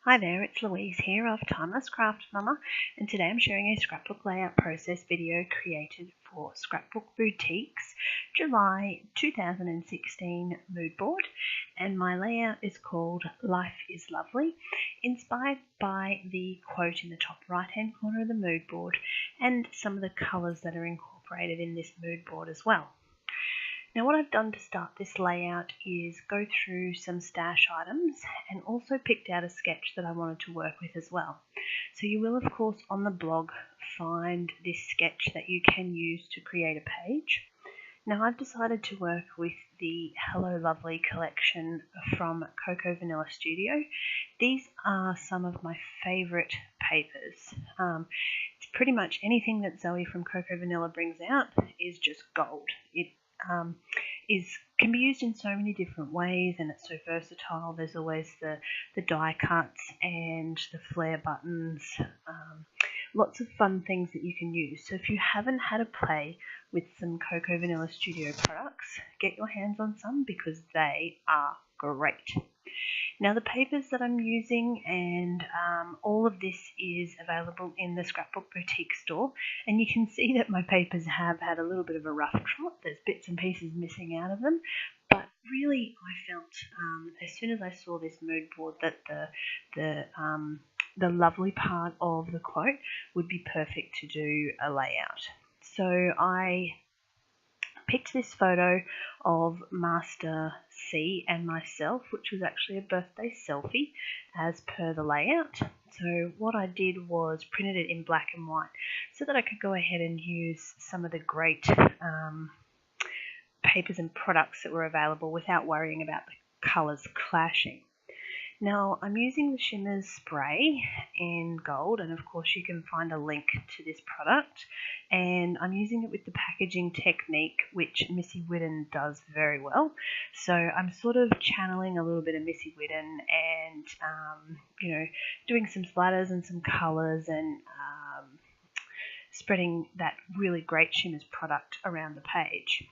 Hi there, it's Louise here of Timeless Craft Mama, and today I'm sharing a scrapbook layout process video created for Scrapbook Boutique's July 2016 mood board, and my layout is called Life is Lovely, inspired by the quote in the top right hand corner of the mood board and some of the colours that are incorporated in this mood board as well. Now what I've done to start this layout is go through some stash items and also picked out a sketch that I wanted to work with as well. So you will of course on the blog find this sketch that you can use to create a page. Now I've decided to work with the Hello Lovely collection from Cocoa Vanilla Studio. These are some of my favourite papers. It's pretty much anything that Zoe from Cocoa Vanilla brings out is just gold. It can be used in so many different ways, and it's so versatile. There's always the die cuts and the flare buttons, lots of fun things that you can use. So if you haven't had a play with some Cocoa Vanilla Studio products, get your hands on some because they are great. Now the papers that I'm using and all of this is available in the Scrapbook Boutique store, and you can see that my papers have had a little bit of a rough trot. There's bits and pieces missing out of them, but really I felt as soon as I saw this mood board that the lovely part of the quote would be perfect to do a layout. So I picked this photo of Master C and myself, which was actually a birthday selfie as per the layout. So what I did was printed it in black and white so that I could go ahead and use some of the great papers and products that were available without worrying about the colours clashing. Now I'm using the Shimmerz spray in gold, and of course you can find a link to this product, and I'm using it with the packaging technique which Missy Whitten does very well. So I'm sort of channeling a little bit of Missy Whitten and doing some splatters and some colours and spreading that really great Shimmerz product around the page.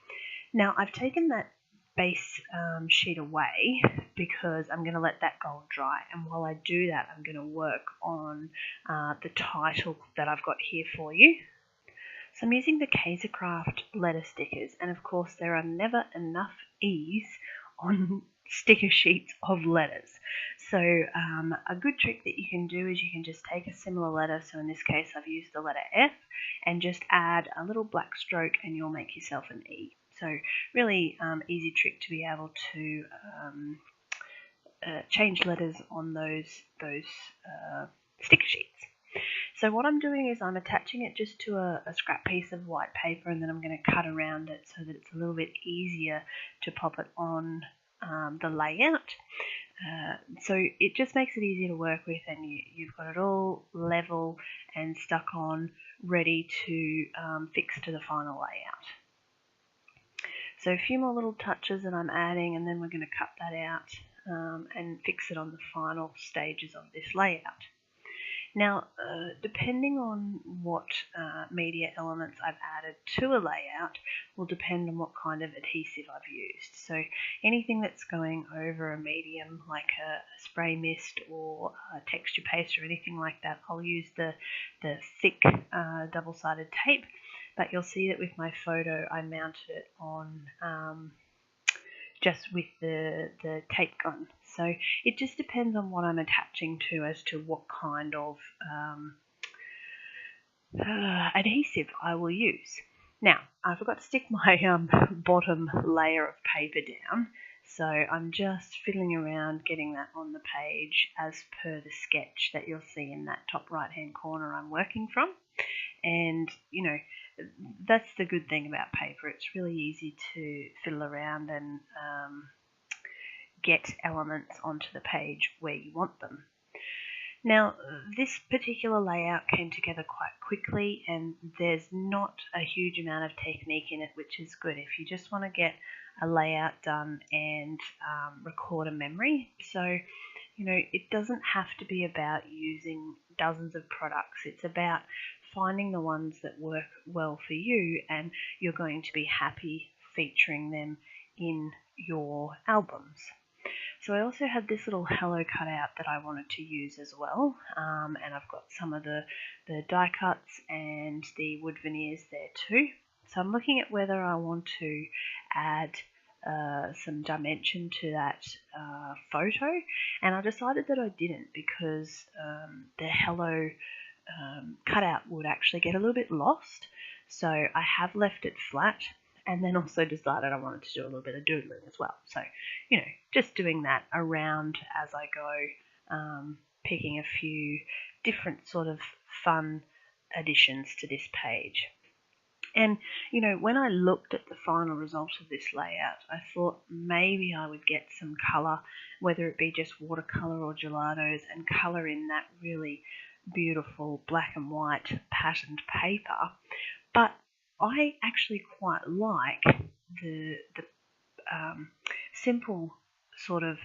Now I've taken that base sheet away because I'm going to let that gold dry, and while I do that I'm going to work on the title that I've got here for you. So I'm using the Kaisercraft letter stickers, and of course there are never enough E's on sticker sheets of letters. So a good trick that you can do is you can just take a similar letter, so in this case I've used the letter F, and just add a little black stroke and you'll make yourself an E. So really easy trick to be able to change letters on those sticker sheets. So what I'm doing is I'm attaching it just to a scrap piece of white paper, and then I'm going to cut around it so that it's a little bit easier to pop it on the layout. So it just makes it easier to work with, and you've got it all level and stuck on, ready to fix to the final layout. So a few more little touches that I'm adding, and then we're going to cut that out and fix it on the final stages of this layout. Now, depending on what media elements I've added to a layout will depend on what kind of adhesive I've used. So anything that's going over a medium like a spray mist or a texture paste or anything like that, I'll use the thick double-sided tape. But you'll see that with my photo I mounted it on just with the tape gun. So it just depends on what I'm attaching to as to what kind of adhesive I will use. Now I forgot to stick my bottom layer of paper down, so I'm just fiddling around getting that on the page as per the sketch that you'll see in that top right hand corner I'm working from. And that's the good thing about paper. It's really easy to fiddle around and get elements onto the page where you want them. Now, this particular layout came together quite quickly, and there's not a huge amount of technique in it, which is good if you just want to get a layout done and record a memory. So, it doesn't have to be about using dozens of products. It's about finding the ones that work well for you, and you're going to be happy featuring them in your albums. So I also had this little hello cutout that I wanted to use as well, and I've got some of the die cuts and the wood veneers there too. So I'm looking at whether I want to add some dimension to that photo, and I decided that I didn't, because the hello cutout would actually get a little bit lost. So I have left it flat, and then also decided I wanted to do a little bit of doodling as well. So, you know, just doing that around as I go, picking a few different sort of fun additions to this page. And, you know, when I looked at the final result of this layout, I thought maybe I would get some colour, whether it be just watercolour or gelatos, and colour in that really beautiful black and white patterned paper. But I actually quite like the simple sort of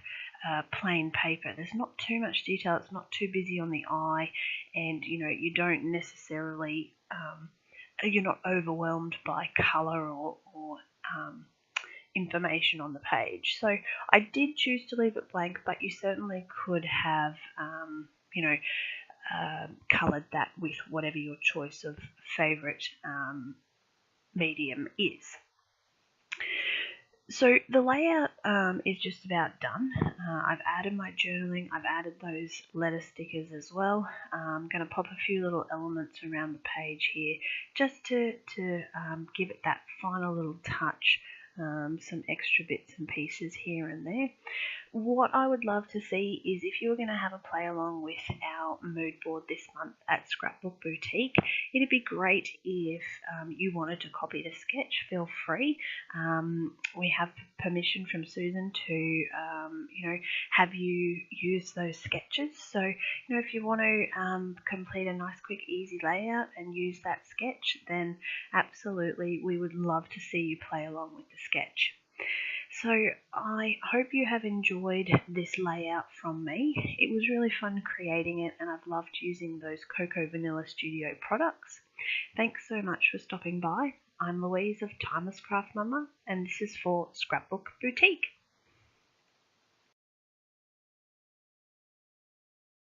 plain paper. There's not too much detail, it's not too busy on the eye, and you know, you don't necessarily you're not overwhelmed by colour or information on the page. So I did choose to leave it blank, but you certainly could have you know, coloured that with whatever your choice of favourite medium is. So the layout is just about done. I've added my journaling, I've added those letter stickers as well. I'm going to pop a few little elements around the page here just to give it that final little touch, some extra bits and pieces here and there. What I would love to see is if you're going to have a play along with our mood board this month at Scrapbook Boutique, it'd be great if you wanted to copy the sketch. Feel free. We have permission from Susan to you know, have you use those sketches. So, you know, if you want to complete a nice quick easy layout and use that sketch, then absolutely we would love to see you play along with the sketch. So I hope you have enjoyed this layout from me. It was really fun creating it, and I've loved using those Cocoa Vanilla Studio products. Thanks so much for stopping by. I'm Louise of Timeless Craft Mama, and this is for Scrapbook Boutique.